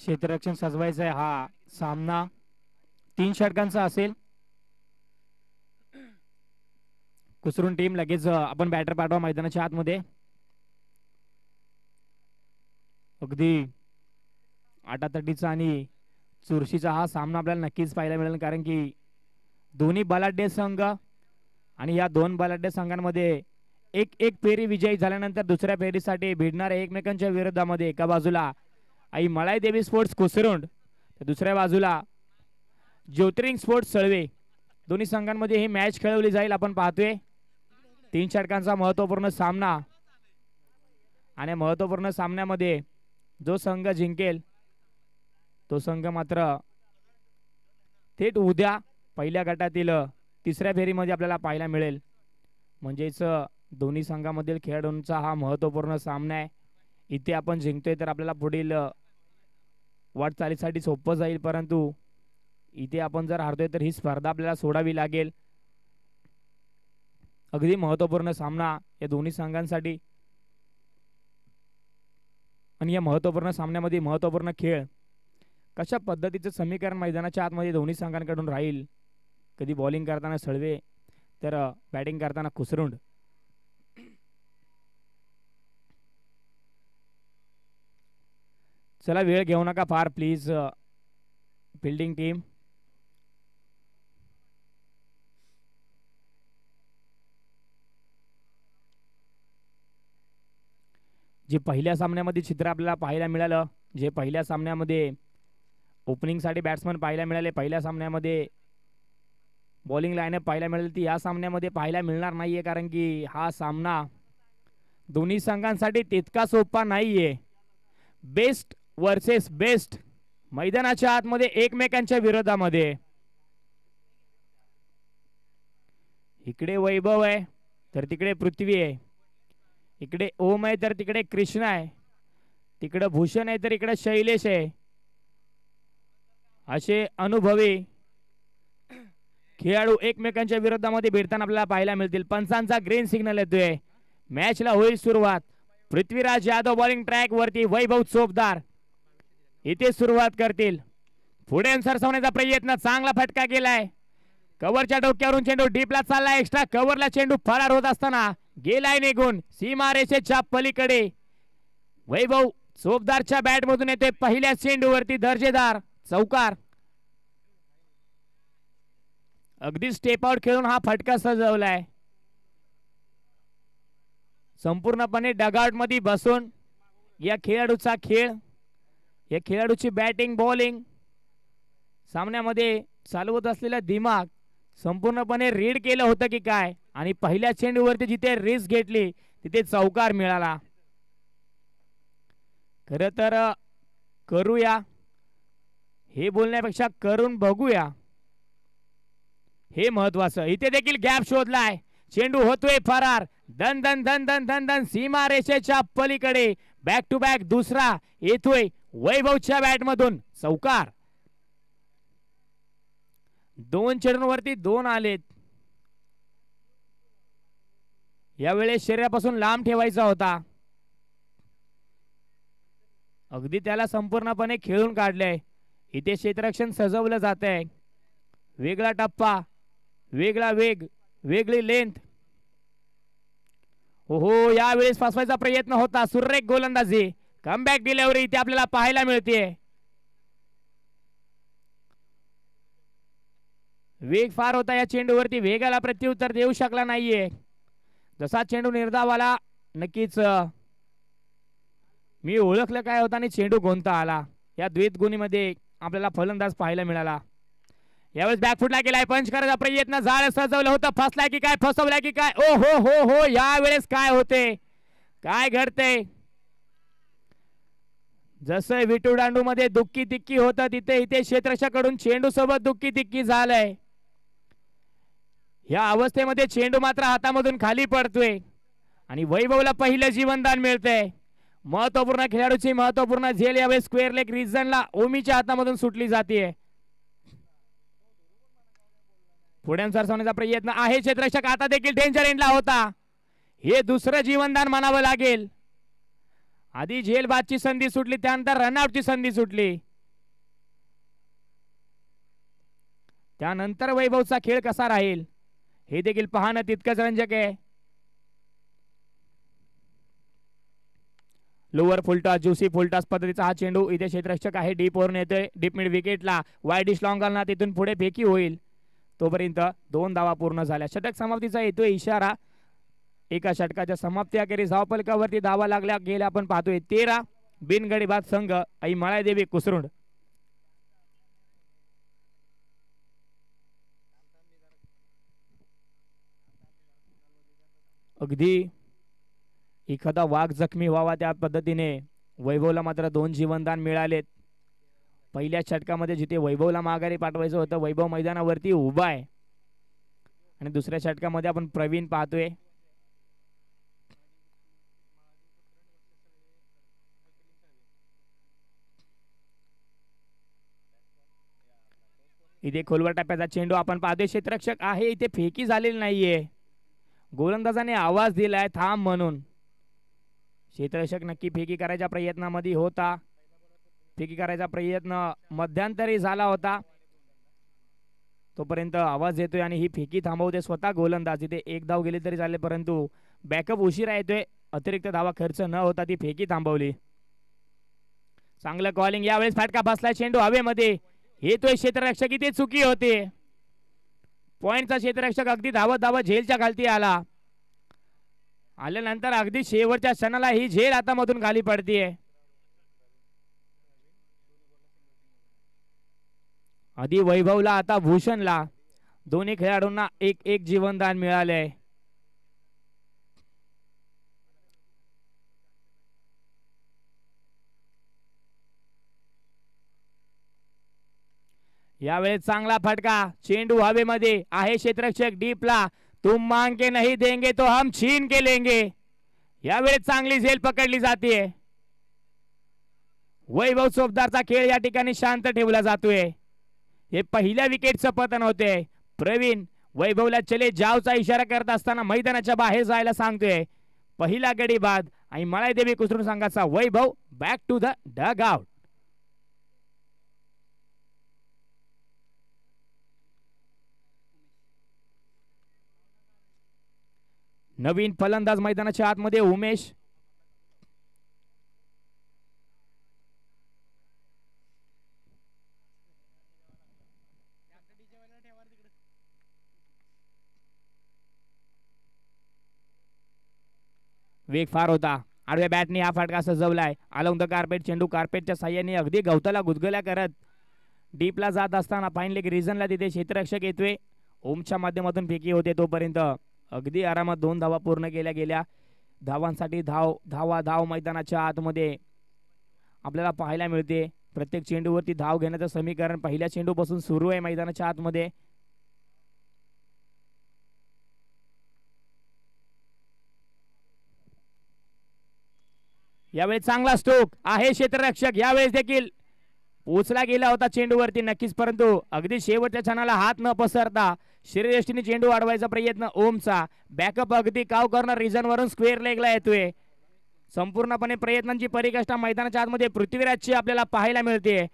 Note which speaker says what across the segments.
Speaker 1: क्षेत्ररक्षण सजवायचं आहे. हा सामना 3 षटकांचा असेल. कुसरून टीम लगेच आपण बॅटर पाठवा मैदानाच्या आतमध्ये. अगदी आटातटीचा आणि चुरशीचा हा सामना आपल्याला नक्कीच पाहायला मिळेल, कारण की दोन्ही बलाढ्य संघ आणि या 2 बलाढ्य संघांमध्ये एक एक फेरी विजयी झाल्यानंतर दुसऱ्या फेरीसाठी भिडणार एकमेकांच्या विरोधामध्ये. एका बाजूला आई मळाई देवी स्पोर्ट्स कुसरुंड तर दुसऱ्या बाजूला ज्योतिरिंग स्पोर्ट्स सळवे. दोन्ही संघांमध्ये ही मॅच खेळवली जाईल. आपण पाहतोय 3 षटकांचा महत्त्वपूर्ण सामना आणि महत्त्वपूर्ण सामन्यामध्ये जो संघ जिंकेल तो संघ मात्र थेट उद्या पहिल्या गटातील तिसऱ्या फेरीमध्ये आपल्याला पाहायला मिळेल. म्हणजेच दोन्ही संघामधील खेळाडूंचा हा महत्त्वपूर्ण सामना आहे. इथे आपण जिंकतोय तर आपल्याला पुढील वाटचालीसाठी सोपं जाईल, परंतु इथे आपण जर हारतोय तर ही स्पर्धा आपल्याला सोडावी लागेल. अगदी महत्त्वपूर्ण सामना या दोन्ही संघांसाठी आणि या महत्त्वपूर्ण सामन्यामध्ये महत्त्वपूर्ण खेळ कशा पद्धतीचं समीकरण मैदानाच्या आतमध्ये दोन्ही संघांकडून राहील. कधी बॉलिंग करताना सळवे तर बॅटिंग करताना कुसरुंड. चला वेळ घेऊ नका फार प्लीज फिल्डिंग टीम. जे पहिल्या सामन्यामध्ये चित्र आपल्याला पाहायला मिळालं, जे पहिल्या सामन्यामध्ये ओपनिंगसाठी बॅट्समन पाहायला मिळाले, पहिल्या सामन्यामध्ये बॉलिंग लाईनअप पाहायला मिळाली, ती या सामन्यामध्ये पाहायला मिळणार नाहीये, कारण की हा सामना दोन्ही संघांसाठी तितका सोपा नाहीये. बेस्ट वर्सेस बेस्ट मैदानाच्या आतमध्ये एकमेकांच्या विरोधामध्ये. इकडे वैभव आहे तर तिकडे पृथ्वी आहे, इकडे ओम आहे तर तिकडे कृष्ण आहे, तिकडे भूषण आहे तर इकडे शैलेश आहे. असे अनुभवी खेळाडू एकमेकांच्या विरोधामध्ये भिडताना आपल्याला पाहायला मिळतील. पंचांचा ग्रीन सिग्नल येतोय. मॅचला होईल सुरुवात. पृथ्वीराज यादव बॉलिंग ट्रॅक वरती, वैभव चोपदार इथे सुरुवात करतील. पुढे सरसवण्याचा प्रयत्न, चांगला फटका गेलाय. कव्हरच्या डोक्यावरून चेंडू डीपला चालला. एक्स्ट्रा कव्हरला चेंडू फरार होत असताना गेलाय निघून सीमा रेषेच्या पलीकडे. वैभव चोपदारच्या बॅट मधून येते पहिल्या चेंडूवरती दर्जेदार चौकार. अगदी स्टेप आउट खेळून हा फटका सजवलाय. संपूर्णपणे डगआउट मध्ये बसून या खेळाडूचा खेळ, या खेळाडूची बॅटिंग बॉलिंग, सामन्यामध्ये चालवत असलेला दिमाग संपूर्णपणे रीड केलं होतं की काय, आणि पहिल्या चेंडूवरती जिथे रिस्क घेतली तिथे चौकार मिळाला. खरं तर करूया हे बोलण्यापेक्षा करून बघूया हे महत्वाचं. इथे देखील गॅप शोधलाय. चेंडू होतोय फरार. दन दन दन दन दन दन सीमा रेषेच्या पलीकडे. बॅक टू बॅक दुसरा येतोय वैभवच्या बॅट मधून चौकार. 2 चेंडूंवरती 2 आलेत. यावेळेस शरीरापासून लांब ठेवायचा होता. अगदी त्याला संपूर्णपणे खेळून काढलंय. इथे क्षेत्ररक्षण सजवलं जात आहे. वेगळा टप्पा, वेगळा वेग, वेगळी लेंथ. हो यावेळेस फसवायचा प्रयत्न होता. सुरेख गोलंदाजी, कमबॅक डिलिव्हरी इथे आपल्याला पाहायला मिळते. वेग फार होता या चेंडूवरती, वेगाला प्रत्युत्तर देऊ शकला नाहीये. जसा चेंडू निर्धावाला नक्कीच मी ओळखलं काय होता आणि चेंडू गोंता आला. या द्वैत गुणीमध्ये आपल्याला फलंदाज पाहायला मिळाला. यावेळेस बॅकफुटला गेलाय. पंच करायचा प्रयत्न, जाळ सजवलं होतं. फसलाय की काय, फसवलाय की काय. ओ हो हो हो यावेळेस काय होते, काय घडते. जसं विटू दांडू मध्ये दुक्की तिक्की होतं तिथे इथे क्षेत्ररक्षकाकडून चेंडू सोबत दुक्की तिक्की झालंय. या अवस्थेमध्ये चेंडू मात्र हातामधून खाली पडतोय आणि वैभवला पहिलं जीवनदान मिळतंय. महत्वपूर्ण खेळाडूची महत्वपूर्ण झेल यावेळेस स्क्वेअर लेग रिजनला ओमीच्या हातामधून सुटली जाते. पुढे सरसवण्याचा प्रयत्न आहे. क्षेत्ररक्षक आता देखील डेंजर एंडला होता. हे दुसरं जीवनदान म्हणावं लागेल. आधी झेल बादची संधी सुटली, त्यानंतर रनआउटची संधी सुटली. त्यानंतर वैभवचा खेळ कसा राहील हे देखील पाहणं तितकंच रंजक आहे. लोअर फुलटॉस ज्युसी फुलटॉस पद्धतीचा हा चेंडू इथे क्षेत्ररक्षक आहे डीप वरून येतोय डीप मिड विकेटला वाईड लॉंग ना तिथून पुढे फेकी होईल. तोपर्यंत 2 धावा पूर्ण झाल्या. षटक समाप्तीचा येतोय इशारा. एका षटकाच्या समाप्ती अखेरीस धावफलकावरती धावा लागल्या गेल्या आपण पाहतोय 13. बिनगडी बाद संघ आई मळादेवी कुसरुंड. अगदी एखादा वाघ जखमी व्हावा त्या पद्धतीने वैभवला मात्र 2 जीवनदान मिळालेत. पहिल्या षटकामध्ये जिथे वैभवला माघारी पाठवायचं होतं वैभव मैदानावरती उभा आहे आणि दुसऱ्या षटकामध्ये आपण प्रवीण पाहतोय. इथे खोलवर टप्प्याचा चेंडू आपण पाहतोय क्षेत्ररक्षक आहे इथे फेकी झालेली नाहीये. गोलंदाजाने आवाज दिलाय थांब म्हणून. क्षेत्ररक्षक नक्की फेकी करायच्या प्रयत्नामध्ये होता. फेकी करायचा प्रयत्न मध्यंतरी झाला होता तोपर्यंत आवाज येतोय आणि ही फेकी थांबवते स्वतः गोलंदाज. इथे 1 धाव गेली तरी चालेल परंतु बॅकअप उशिरा येतोय. अतिरिक्त धावा खर्च न होता ती फेकी थांबवली. चांगलं कॉलिंग. यावेळेस फाटका बसलाय चेंडू हवेमध्ये येतोय क्षेत्ररक्षक इथे चुकी होते. पॉइंटचा क्षेत्ररक्षक अगदी धावत धावत झेलच्या खालती आल्यानंतर अगदी शेवटच्या क्षणाला ही झेल हातामधून खाली पडतीये. आधी वैभवला आता भूषणला दोन्ही खेळाडूंना 1-1 जीवनदान मिळाले. यावेळेस चांगला फटका चेंडू हवेमध्ये आहे क्षेत्ररक्षक डीपला. तुम मांग के नहीं देंगे तो हम छीन के लेंगे. यावेळेस चांगली झेल पकडली जाते. वैभव चोपदारचा खेळ या ठिकाणी शांत ठेवला जातोय. हे पहिल्या विकेटचं पतन होते. प्रवीण वैभवला चले जावचा इशारा करत असताना मैदानाच्या बाहेर जायला सांगतोय. पहिला गडी बाद आणि मळादेवी कुसरुंड संघाचा Vaibhav back to the dugout. नवीन फलंदाज मैदानाच्या आतमध्ये उमेश. वेग फार होता. आडव्या बॅटने हा फटका सजवलाय. अलोंग द कार्पेट चेंडू कार्पेटच्या साह्याने अगदी गवताला गुदगुल्या करत डीपला जात असताना फाईन लेग रिजनला तिथे क्षेत्ररक्षक येतोय. ओमच्या माध्यमातून फेकी होते तोपर्यंत अगदी आरामात 2 धावा पूर्ण केल्या गेल्या. धावांसाठी धाव मैदानाच्या आतमध्ये आपल्याला पाहायला मिळते. प्रत्येक चेंडूवरती धाव घेण्याचं समीकरण पहिल्या चेंडूपासून सुरू आहे मैदानाच्या आतमध्ये. यावेळी चांगला स्ट्रोक आहे क्षेत्ररक्षक. यावेळेस देखील पोचला गेला होता चेंडूवरती नक्कीच परंतु अगदी शेवटच्या क्षणाला हात न पसरता शरीरयष्टीने चेंडू अडवायचा प्रयत्न ओमचा. बॅकअप अगदी काव कॉर्नर रिजन वरून स्क्वेअर लेगला येतोय. संपूर्णपणे प्रयत्नांची परिकाष्ठा मैदानाच्या आतमध्ये पृथ्वीराजची आपल्याला पाहायला मिळते.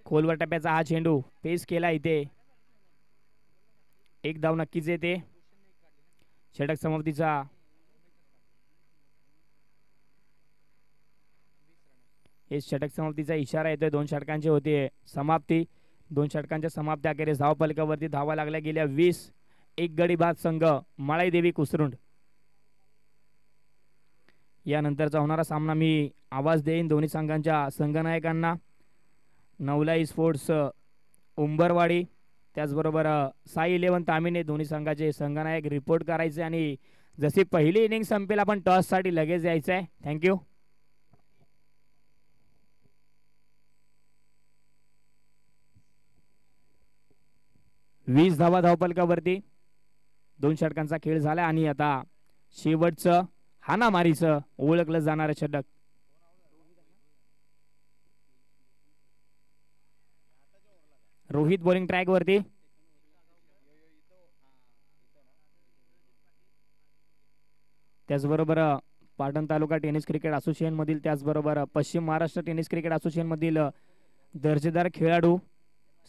Speaker 1: खोलवर टप्प्याचा हा चेंडू पेस केला इथे 1 धाव नक्कीच येते. षटक समाप्तीचा षटक समाप्तीचा इशारा येतोय. 2 षटकांची होते समाप्ती. 2 षटकांच्या समाप्ती अखेरीस धावफलकावरती धावा लागल्या गेल्या 20. 1 गडी बाद संघ मळाईदेवी कुसरुंड. यानंतरचा होणारा सामना मी आवाज देईन दोन्ही संघांच्या संघनायकांना. नवलाई स्पोर्ट्स उंबरवाडी त्याचबरोबर साई 11 तामिने दोन्ही संघाचे संघनायक रिपोर्ट करायचे आणि जशी पहिली इनिंग संपेल आपण टॉस साठी लगेच यायचं आहे. थँक्यू. वीस धावा धावफलकावरती 2 षटकांचा खेळ झाला आणि आता शेवटचं हाणामारीचं ओळखलं जाणारं षटक. रोहित बॉलिंग ट्रॅक वरती. त्याचबरोबर पाटण तालुका टेनिस क्रिकेट असोसिएशन मधील, त्याचबरोबर पश्चिम महाराष्ट्र टेनिस क्रिकेट असोसिएशन मधील दर्जेदार खेळाडू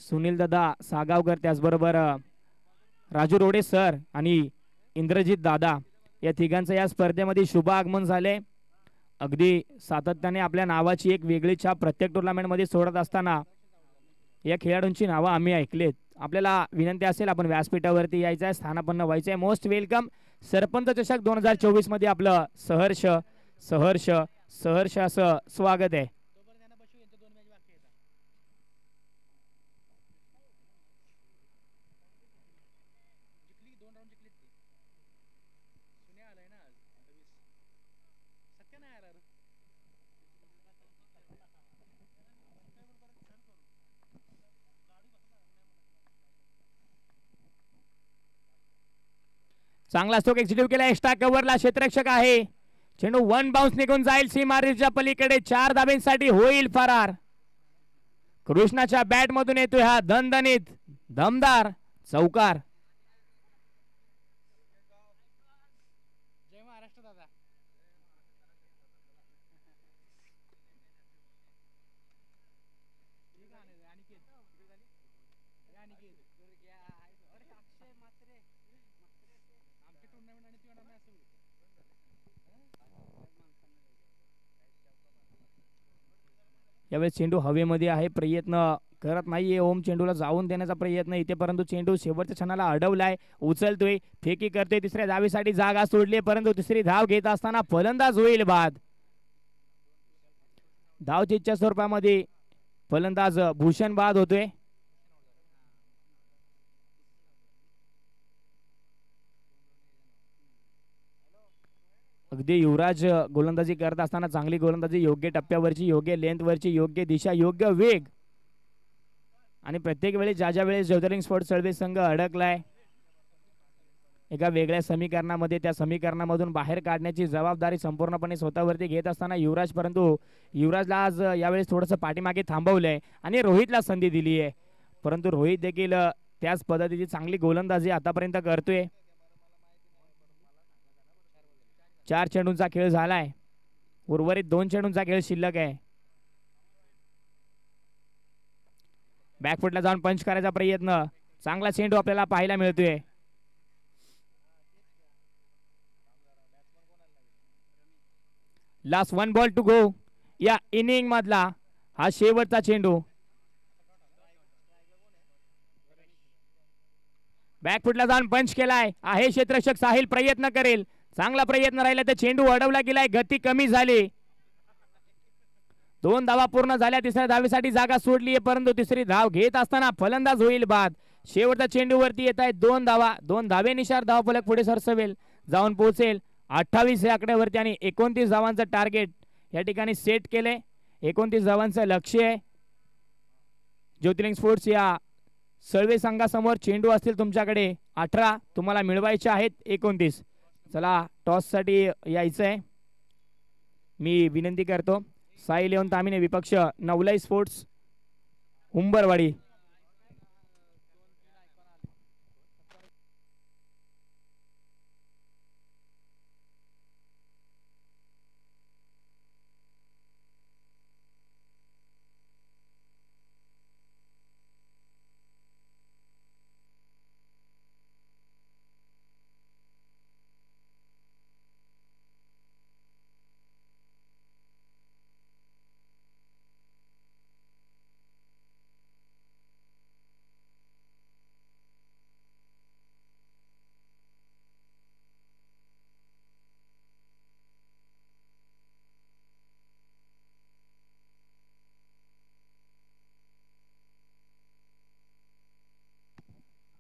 Speaker 1: सुनील दादा सागावकर, त्याचबरोबर राजू रोडे सर आणि इंद्रजित दादा या तिघांचं या स्पर्धेमध्ये शुभ आगमन झाले. अगदी सातत्याने आपल्या नावाची एक वेगळी छाप प्रत्येक टुर्नामेंटमध्ये सोडत असताना या खेळाडूंची नावं आम्ही ऐकलेत. आपल्याला विनंती असेल आपण व्यासपीठावरती यायचं आहे, स्थानापन्न व्हायचं आहे. Most welcome. सरपंच चषक 2024 मध्ये आपलं सहर्ष सहर्ष सहर्ष असं स्वागत आहे. चांगला स्ट्रोक एक्झिक्यूट केला. एक्स्ट्रा कव्हरला क्षेत्ररक्षक आहे. चेंडू वन बाउन्स निघून जाईल सीमारेषेच्या पलीकडे. 4 धाब्यांसाठी होईल फरार. कृष्णाच्या बॅट मधून येतोय हा दणदणीत दमदार चौकार. यावेळेस चेंडू हवेमध्ये आहे. प्रयत्न करत नाहीये ओम चेंडूला जाऊन देण्याचा प्रयत्न इथे, परंतु चेंडू शेवटच्या क्षणाला अडवलाय. उचलतोय, फेकी करतोय. तिसऱ्या धावेसाठी जागा सोडली, परंतु तिसरी धाव घेत असताना फलंदाज होईल बाद. धावचीच्या स्वरूपामध्ये फलंदाज भूषण बाद होतोय. अगदी युवराज गोलंदाजी करत असताना चांगली गोलंदाजी, योग्य टप्प्यावरची, योग्य लेंथवरची, योग्य दिशा, योग्य वेग आणि प्रत्येक वेळी ज्या वेळेस ज्योतिर्लिंग स्पोर्ट्स सर्व्हिस संघ अडकलाय एका वेगळ्या समीकरणामध्ये, त्या समीकरणामधून बाहेर काढण्याची जबाबदारी संपूर्णपणे स्वतःवरती घेत असताना युवराज, परंतु युवराजला आज यावेळेस थोडंसं पाठीमागे थांबवलंय आणि रोहितला संधी दिली आहे. परंतु रोहित देखील त्याच पद्धतीची चांगली गोलंदाजी आतापर्यंत करतोय. 4 चेंडूंचा खेळ झालाय. उर्वरित 2 चेंडूंचा खेळ शिल्लक आहे. बॅकफुटला जाऊन पंच करायचा प्रयत्न. चांगला चेंडू आपल्याला पाहायला मिळतोय. लास्ट 1 बॉल टू गो या इनिंग मधला हा शेवटचा चेंडू. बॅकफुटला जाऊन पंच केलाय. आहे क्षेत्ररक्षक साहिल प्रयत्न करेल. चांगला प्रयत्न राहिला तर चेंडू अडवला गेलाय. गती कमी झाली. 2 धावा पूर्ण झाल्या. तिसऱ्या धावेसाठी जागा सोडली आहे, परंतु तिसरी धाव घेत असताना फलंदाज होईल बाद. शेवटच्या चेंडूवरती येत आहेत 2 धावा. 2 धावेनुसार धावफलक पुढे सरसवेल, जाऊन पोहोचेल 28 या आकड्यावरती आणि 29 धावांचं टार्गेट या ठिकाणी सेट केले. 29 धावांचं लक्ष्य आहे. ज्योतिर्लिंग स्पोर्ट्स या सळवे संघासमोर चेंडू असतील तुमच्याकडे 18, तुम्हाला मिळवायचे आहेत 29. चला टॉस साठी यायचं आहे. मी विनंती करतो साई लेवन तामिने विपक्ष नवलाई स्पोर्ट्स उंबरवाडी.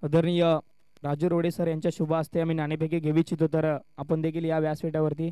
Speaker 1: आदरणीय राजू रोडे सर यांच्या शुभ हस्ते आम्ही नाणेफेकी घेऊ इच्छितो, तर आपण देखील या व्यासपीठावरती.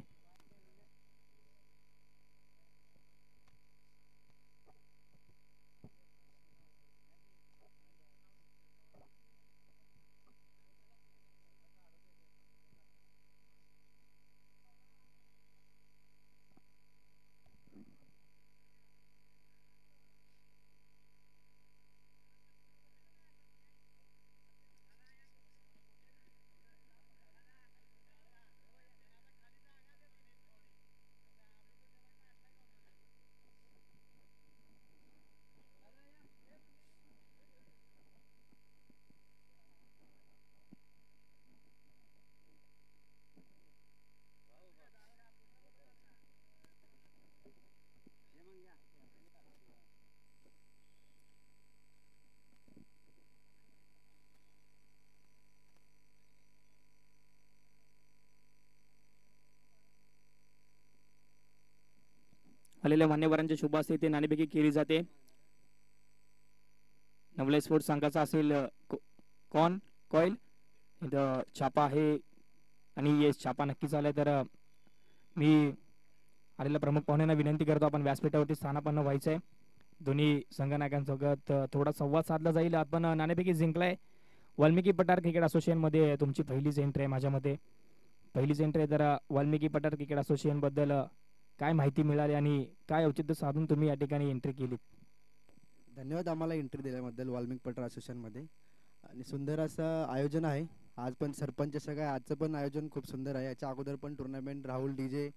Speaker 1: आलेल्या मान्यवरांच्या शुभ हस्ते ते नाणेफेकी केली जाते. नवले स्पोर्ट्स संघाचा असेल कॉईल इथं छापा आहे आणि येस छापा नक्कीच आलाय. तर मी आलेल्या प्रमुख पाहुण्यांना विनंती करतो आपण व्यासपीठावरती स्थानापन्न व्हायचं आहे. दोन्ही संघनायकांसोबत थोडा संवाद साधला जाईल. आपण नाणेफेकी जिंकलाय. वाल्मिकी पठार क्रिकेट असोसिएशनमध्ये तुमची पहिलीच एंट्री आहे. माझ्यामध्ये पहिलीच एंट्री आहे. तर वाल्मिकी पठार क्रिकेट असोसिएशन बद्दल काय माहिती मिळाली आणि काय औचित्य साधून तुम्ही या ठिकाणी एंट्री केली?
Speaker 2: धन्यवाद आम्हाला एंट्री दिल्याबद्दल वाल्मिक पठार असोसिएशनमध्ये. आणि सुंदर असं आयोजन आहे. आज पण सरपंच सगळं आजचं पण आयोजन खूप सुंदर आहे. याच्या अगोदर पण टुर्नामेंट राहुल डीजे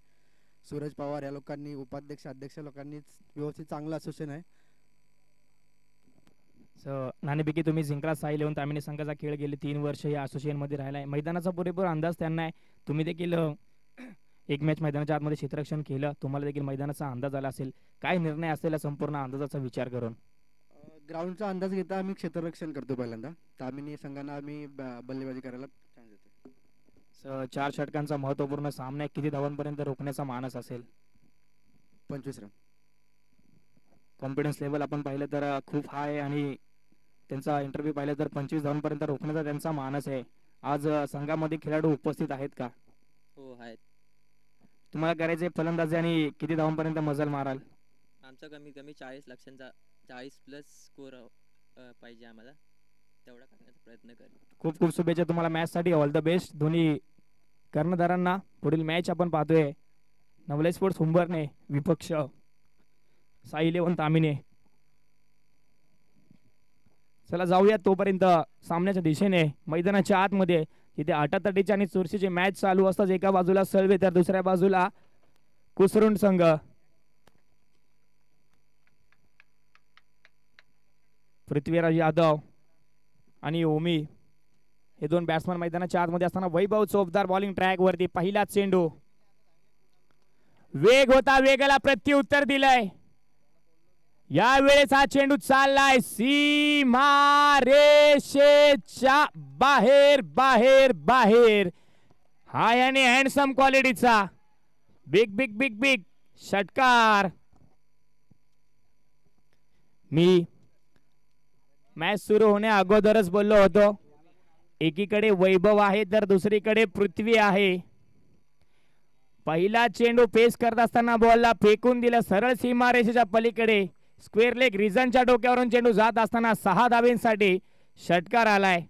Speaker 2: सूरज पवार या लोकांनी उपाध्यक्ष अध्यक्ष लोकांनी व्यवस्थित चांगलं असोसिएशन आहे.
Speaker 1: नाणेफेकी तुम्ही जिंकला. साई इलेव्हन तामिनी संघाचा खेळ गेले 3 वर्ष या असोसिएशनमध्ये राहिला आहे. मैदानाचा पुरेपूर अंदाज त्यांना आहे. तुम्ही देखील एक मॅच मैदानाच्या आतमध्ये क्षेत्ररक्षण केलं. तुम्हाला देखील मैदानाचा अंदाज आला असेल. काय निर्णय असेल संपूर्ण अंदाजाचा विचार करून?
Speaker 2: ग्राउंडचा अंदाज घेता आम्ही क्षेत्ररक्षण करतो. पहिल्यांदा तामिनी संघांना आम्ही बल्लेबाजी करायला चान्स देतो.
Speaker 1: 4 षटकांचा महत्त्वपूर्ण सामना किती धावांपर्यंत रोखण्याचा मानस असेल?
Speaker 2: 25 रन.
Speaker 1: कॉन्फिडन्स लेवल आपण पाहिलं तर खूप हाय आहे आणि त्यांचा इंटरव्ह्यू पाहिलं तर 25 धावांपर्यंत रोखण्याचा त्यांचा मानस आहे. आज संघामध्ये खेळाडू उपस्थित आहेत का?
Speaker 3: हो आहेत.
Speaker 1: तुम्हाला करायचे फलंदाजी आणि किती धावांपर्यंत मजल माराल?
Speaker 3: आमचा कमीत कमी 40 लक्षांचा 40 प्लस स्कोर पाहिजे आम्हाला. तेवढा करण्याचा प्रयत्न करेल.
Speaker 1: खूप खूप शुभेच्छा तुम्हाला मॅचसाठी. ऑल द बेस्ट दोन्ही कर्णधारांना. पुढील मॅच आपण पाहतोय नवले स्पोर्ट्स हुंबरने विपक्ष साई इलेव्हन तामिने. चला जाऊया तोपर्यंत सामन्याच्या दिशेने. मैदानाच्या आतमध्ये तिथे आटातटीची आणि चुरशीची मॅच चालू असतात. एका बाजूला सळवे तर दुसऱ्या बाजूला कुसरुंड संघ. पृथ्वीराज यादव आणि ओमी हे दोन बॅट्समन मैदानाच्या आतमध्ये असताना वैभव चोपदार बॉलिंग ट्रॅक वरती. पहिला चेंडू वेग होता, वेगाला प्रत्युत्तर दिलंय. यावेळेस हा चेंडू चाललाय सीमा रेषेच्या बाहेर बाहेर बाहेर. हाय आणि हँडसम क्वालिटीचा बिग बिग बिग बिग षटकार. मी मॅच सुरू होण्या अगोदरच बोललो होतो एकीकडे वैभव आहे तर दुसरीकडे पृथ्वी आहे. पहिला चेंडू पेस करत असताना बॉलला फेकून दिला सरळ सीमारेषेच्या पलीकडे. स्क्वेअर लेग रिझनच्या डोक्यावरून चेंडू जात असताना 6 धावेंसाठी षटकार आलाय.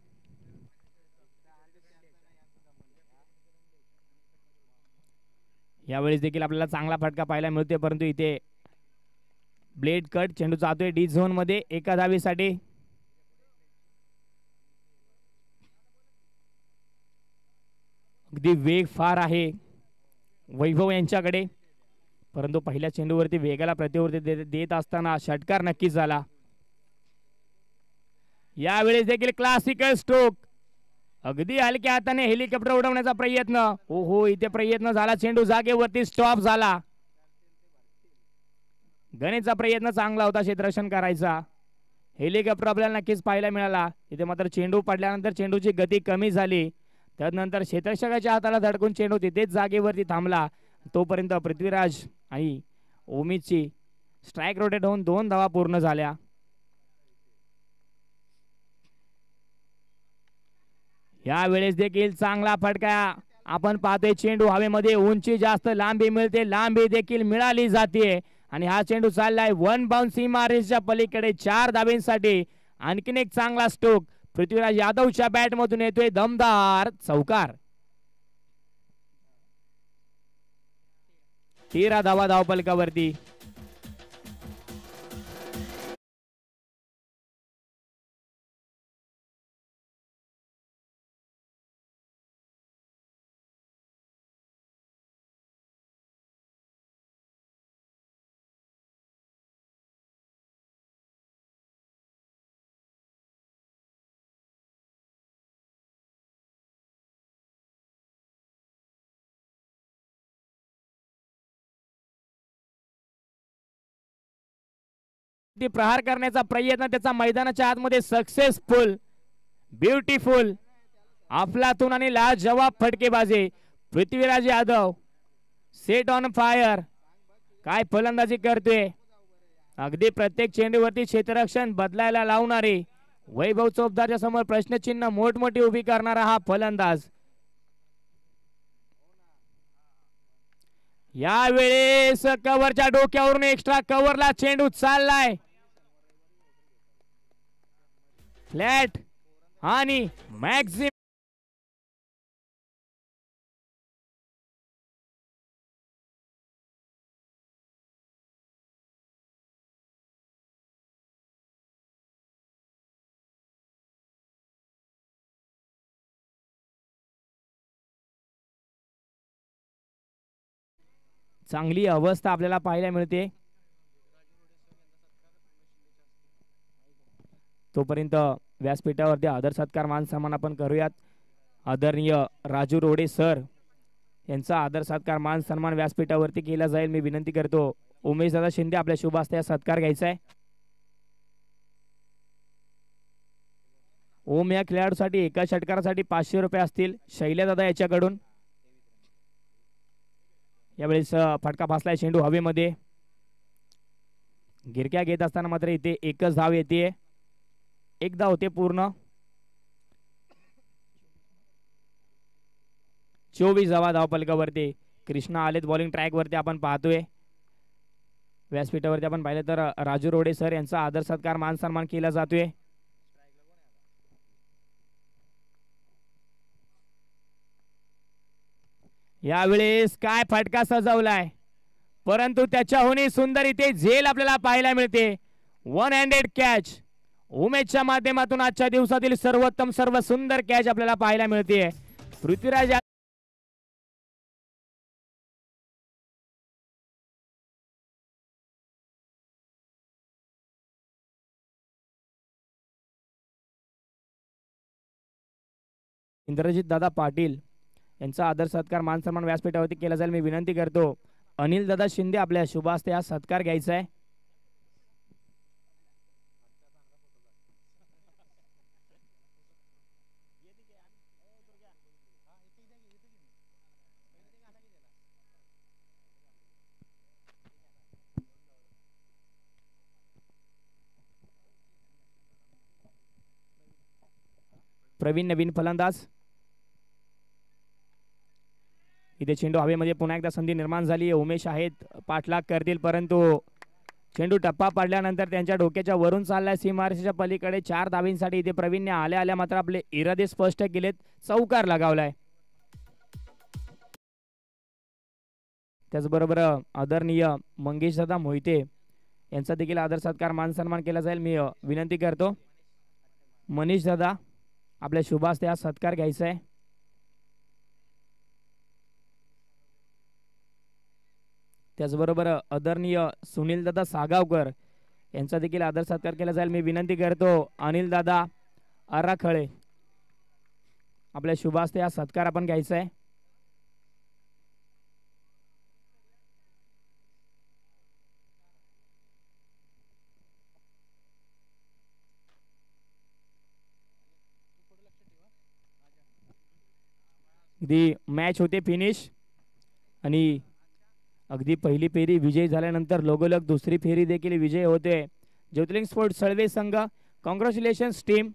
Speaker 1: यावेळेस देखील आपल्याला चांगला फटका पाहायला मिळतोय परंतु इथे ब्लेड कट. चेंडू जातोय डी झोन मध्ये 1 धावेसाठी. अगदी वेग फार आहे वैभव यांच्याकडे परंतु पहिल्या चेंडूवरती वेगाला प्रत्युत्तर देत असताना षटकार नक्कीच झाला. यावेळेस देखील क्लासिकल स्ट्रोक. अगदी हलक्या हाताने हेलिकॉप्टर उडवण्याचा प्रयत्न. हो इथे प्रयत्न झाला. चेंडू जागेवरती स्टॉप झाला. गणेशचा प्रयत्न चांगला होता क्षेत्ररक्षण करायचा. हेलिकॉप्टर आपल्याला नक्कीच पाहायला मिळाला. इथे मात्र चेंडू पडल्यानंतर चेंडूची गती कमी झाली. त्यानंतर क्षेत्ररक्षकाच्या हाताला धडकून चेंडू तिथेच जागेवरती थांबला. तोपर्यंत पृथ्वीराज आणि ओमीची स्ट्राइक रोटेट होऊन 2 धावा पूर्ण झाल्या. यावेळेस देखील चांगला फटका आपण पाहतोय. चेंडू हवेमध्ये उंची जास्त लांबी मिळते. लांबी देखील मिळाली जाते आणि हा चेंडू चाललाय 1 बाउंस सीमारेषेच्या पलीकडे 4 धावेंसाठी. आणखीन एक चांगला स्ट्रोक पृथ्वीराज यादवच्या बॅट मधून येतोय. दमदार चौकार. 13 धावा धावफलकावरती. प्रहार करण्याचा प्रयत्न त्याचा मैदानाच्या आतमध्ये सक्सेसफुल ब्युटिफुल अफलातून आणि लाजवाब फटकेबाजी. Prithviraj Yadav set on fire. काय फलंदाजी करतोय. अगदी प्रत्येक चेंडूवरती क्षेत्ररक्षण बदलायला लावणारे वैभव चोपदारच्या समोर प्रश्नचिन्ह मोठमोठी उभी करणारा हा फलंदाज. यावेळेस कव्हरच्या डोक्यावरून एक्स्ट्रा कव्हरला चेंडू चाललाय. फ्लॅट आणि मॅक्झिम चांगली अवस्था आपल्याला पाहायला मिळते. तोपर्यंत व्यासपीठावरती आदर सत्कार मान सन्मान आपण करूयात. आदरणीय राजू रोडे सर यांचा आदर सत्कार मान सन्मान व्यासपीठावरती केला जाईल. मी विनंती करतो उमेश दादा शिंदे आपल्या शुभ हस्ते सत्कार घ्यायचा आहे. ओम या खेळाडूसाठी एका षटकारासाठी 500 रुपये असतील. शैल्या दादा याच्याकडून. यावेळेस फटका फासलाय चेंडू हवेमध्ये. गिरक्या घेत असताना मात्र इथे एकच धाव येते. एक धाव होते पूर्ण. 24 धाव फलकावरती. कृष्णा आलेत बॉलिंग ट्रॅक वरती आपण पाहतोय. व्यासपीठावरती आपण पाहिलं तर राजू रोडे सर यांचा आदर सत्कार मान सन्मान केला जातोय. यावेळेस काय फटका सजवलाय, परंतु त्याच्याहूनही सुंदर इथे झेल आपल्याला पाहायला मिळते. 1 हँडेड कॅच. उमेशच्या माध्यमातून आजच्या दिवसातील सर्वोत्तम सर्व सुंदर कॅच आपल्याला पाहायला मिळते. पृथ्वीराज इंद्रजित दादा पाटील यांचा आदर सत्कार मान सन्मान व्यासपीठावरती केला जाईल. मी विनंती करतो अनिल दादा शिंदे आपल्या शुभ हस्ते हा सत्कार घ्यायचा आहे. प्रवीण नवीन फलंदाज. इथे चेंडू हवेमध्ये पुन्हा एकदा संधी निर्माण झाली. उमेश आहेत पाठलाग करतील, परंतु चेंडू टप्पा पडल्यानंतर त्यांच्या डोक्याच्या वरून चाललाय सीमारेषेच्या पलीकडे. 4 धावींसाठी इथे प्रवीणने आल्या आल्या मात्र आपले इरादे स्पष्ट केलेत. चौकार लगावलाय. त्याचबरोबर आदरणीय मंगेश दादा मोहिते यांचा देखील आदर सत्कार मान सन्मान केला जाईल. मी विनंती करतो मनीष दादा आपल्या शुभ हस्ते हा सत्कार घ्यायचा आहे. त्याचबरोबर आदरणीय सुनील दादा सागावकर यांचा देखील आदर सत्कार केला जाईल. मी विनंती करतो अनिल दादा आराखळे आपल्या शुभ हस्ते हा सत्कार आपण घ्यायचा आहे. दी मॅच होते फिनिश आणि अगदी पहिली फेरी विजय झाल्यानंतर लगोलग दुसरी फेरी देखील विजय होते. ज्योतिर्लिंग स्पोर्ट्स सळवे संघ कॉंग्रॅच्युलेशन्स टीम.